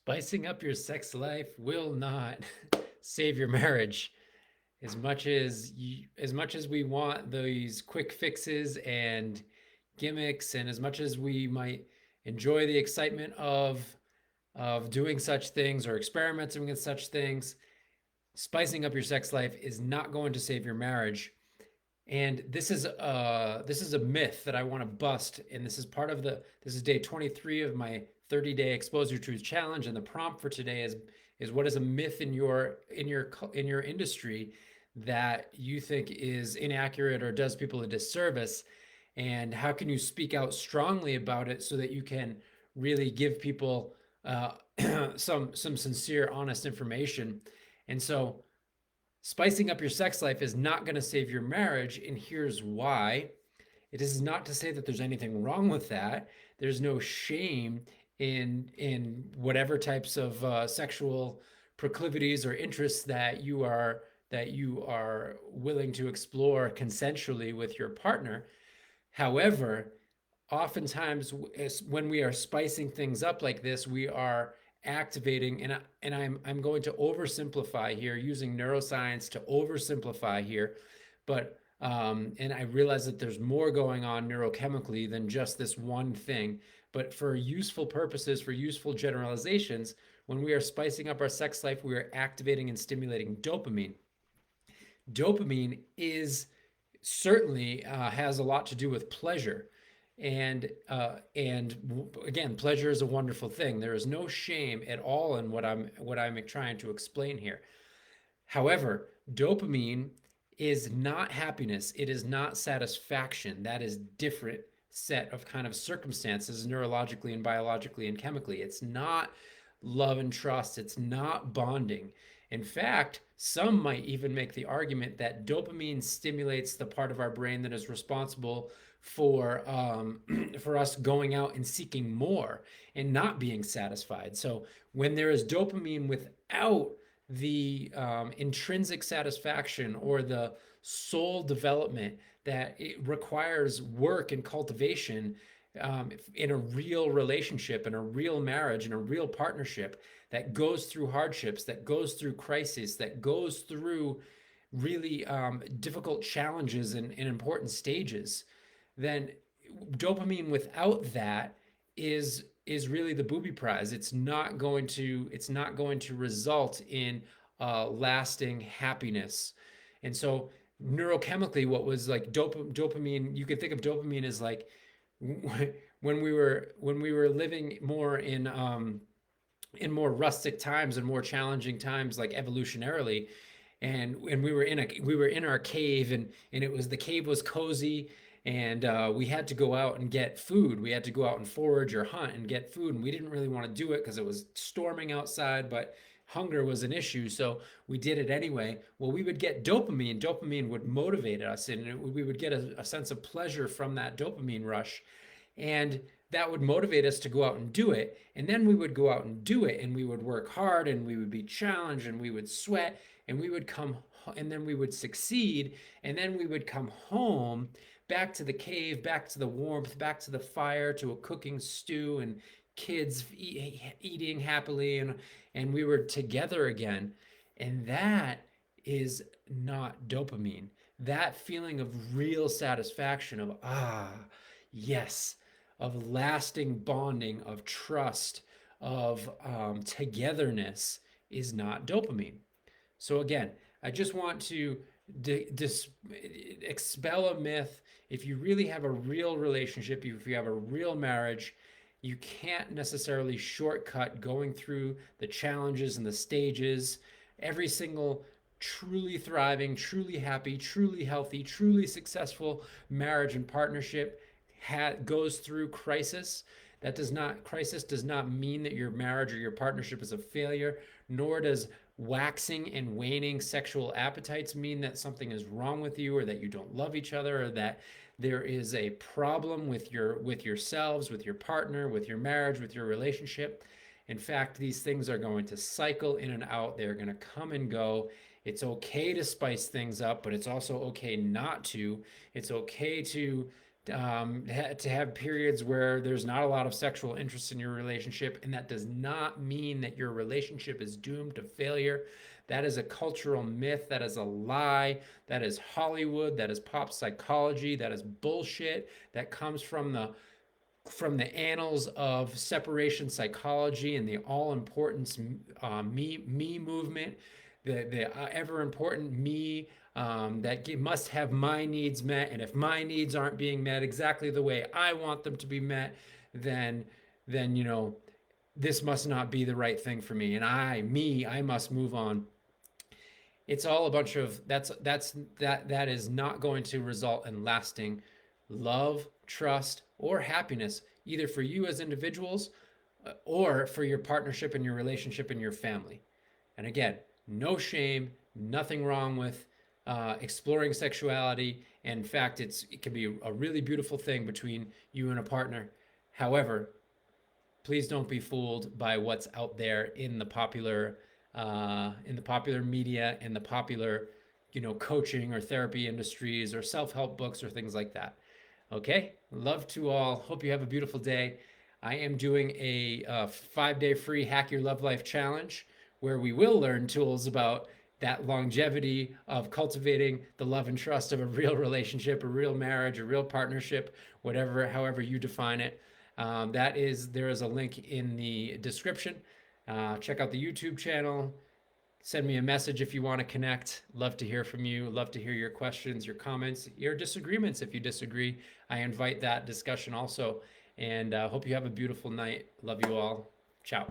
Spicing up your sex life will not save your marriage. As much as we want these quick fixes and gimmicks, and as much as we might enjoy the excitement of doing such things or experimenting with such things, spicing up your sex life is not going to save your marriage. And this is a myth that I want to bust. And this is day 23 of my 30-day exposure truth challenge. And the prompt for today is what is a myth in your industry that you think is inaccurate or does people a disservice, and how can you speak out strongly about it so that you can really give people some sincere, honest information. And so spicing up your sex life is not going to save your marriage, and here's why. It is not to say that there's anything wrong with that. There's no shame in whatever types of sexual proclivities or interests that you are willing to explore consensually with your partner. However, oftentimes when we are spicing things up like this, we are activating, and I'm going to oversimplify here, using neuroscience to oversimplify here, but and I realize that there's more going on neurochemically than just this one thing, but for useful purposes, for useful generalizations, when we are spicing up our sex life, we are activating and stimulating dopamine. Dopamine is certainly has a lot to do with pleasure. And again, pleasure is a wonderful thing. There is no shame at all in what I'm trying to explain here. However, dopamine is not happiness. It is not satisfaction. That is different set of kind of circumstances neurologically and biologically and chemically. It's not love and trust. It's not bonding. In fact, some might even make the argument that dopamine stimulates the part of our brain that is responsible for us going out and seeking more and not being satisfied. So when there is dopamine without the intrinsic satisfaction or the soul development that it requires work and cultivation, in a real relationship, in a real marriage, in a real partnership that goes through hardships, that goes through crises, that goes through really difficult challenges and important stages, then dopamine without that is really the booby prize. It's not going to result in lasting happiness. And so neurochemically, what was like dopamine, you could think of dopamine as like when we were living more in more rustic times and more challenging times, like evolutionarily, and we were in our cave, and it was the cave was cozy, and we had to go out and get food. We had to go out and forage or hunt and get food, and we didn't really want to do it because it was storming outside, but hunger was an issue, so we did it anyway. Well, we would get dopamine. Dopamine would motivate us, and we would get a sense of pleasure from that dopamine rush, and that would motivate us to go out and do it. And then we would go out and do it, and we would work hard, and we would be challenged, and we would sweat, and we would come, and then we would succeed, and then we would come home, back to the cave, back to the warmth, back to the fire, to a cooking stew, and kids eating happily, and we were together again. And that is not dopamine. That feeling of real satisfaction, of yes, of lasting bonding, of trust, of togetherness, is not dopamine. So again, I just want to expel a myth. If you really have a real relationship, if you have a real marriage, you can't necessarily shortcut going through the challenges and the stages. Every single truly thriving, truly happy, truly healthy, truly successful marriage and partnership goes through crisis. Crisis does not mean that your marriage or your partnership is a failure, nor does waxing and waning sexual appetites mean that something is wrong with you, or that you don't love each other, or that there is a problem with yourselves, with your partner, with your marriage, with your relationship. In fact, these things are going to cycle in and out. They're going to come and go. It's okay to spice things up, but it's also okay not to. It's okay to have periods where there's not a lot of sexual interest in your relationship, and that does not mean that your relationship is doomed to failure. That is a cultural myth. That is a lie. That is Hollywood. That is pop psychology. That is bullshit. That comes from the annals of separation psychology and the all importance me movement, the ever important me, that must have my needs met, and if my needs aren't being met exactly the way I want them to be met, then this must not be the right thing for me, and I must move on. It's all a bunch of that is not going to result in lasting love, trust, or happiness, either for you as individuals, or for your partnership and your relationship and your family. And again, no shame, nothing wrong with exploring sexuality. And in fact, it can be a really beautiful thing between you and a partner. However, please don't be fooled by what's out there in the popular media, in the popular coaching or therapy industries or self-help books or things like that. Okay, love to all. Hope you have a beautiful day. I am doing a 5-day free Hack Your Love Life challenge where we will learn tools about that longevity of cultivating the love and trust of a real relationship, a real marriage, a real partnership, whatever, however you define it. There is a link in the description. Check out the YouTube channel. Send me a message if you want to connect. Love to hear from you. Love to hear your questions, your comments, your disagreements if you disagree. I invite that discussion also. And hope you have a beautiful night. Love you all. Ciao.